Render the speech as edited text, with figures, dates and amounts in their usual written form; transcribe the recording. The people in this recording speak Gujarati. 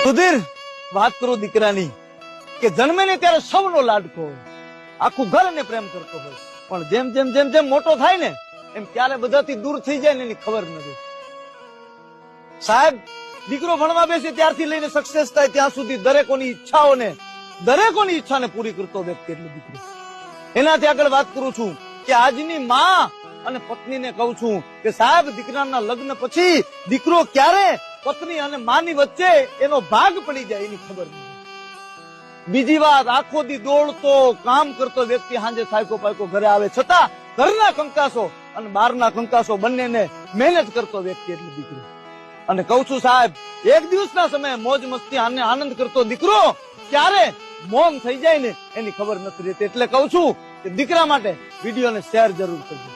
સુધીર, વાત કરું દીકરાની કે જન્મે ને ત્યારે સૌનો લાડકો હોય, આખું ઘર એને પ્રેમ કરતો હોય, પણ જેમ જેમ જેમ જેમ મોટો થાય ને એમ ક્યારે બધાથી દૂર થઈ જાય ને એની ખબર નથી. સાહેબ, દીકરો ભણવા બેસે ત્યારથી લઈને સક્સેસ થાય ત્યાં સુધી દરેકોની ઈચ્છાને પૂરી કરતો વ્યક્તિ એટલે દીકરો. એનાથી આગળ વાત કરું છું કે આજની માં અને પત્નીને કહું છું કે સાહેબ, દીકરાના લગ્ન પછી દીકરો ક્યારે પત્ની અને માની વચ્ચે એનો ભાગ પડી જાય એની ખબર નથી. બીજી વાત, આખો દી દોડતો કામ કરતો વ્યક્તિ સાંજે સાયકો પાયકો ઘરે આવે છતાં ઘરના કંકાસો અને બહારના કંકાસો બંનેને મહેનત કરતો વ્યક્તિ એટલે દીકરો. અને કહું છું સાહેબ, એક દિવસના સમયે મોજ મસ્તી અને આનંદ કરતો દીકરો ક્યારે મૌન થઈ જાય ને એની ખબર નથી રહેતી. એટલે કહું છું કે દીકરા માટે વિડીયોને શેર જરૂર કરજો.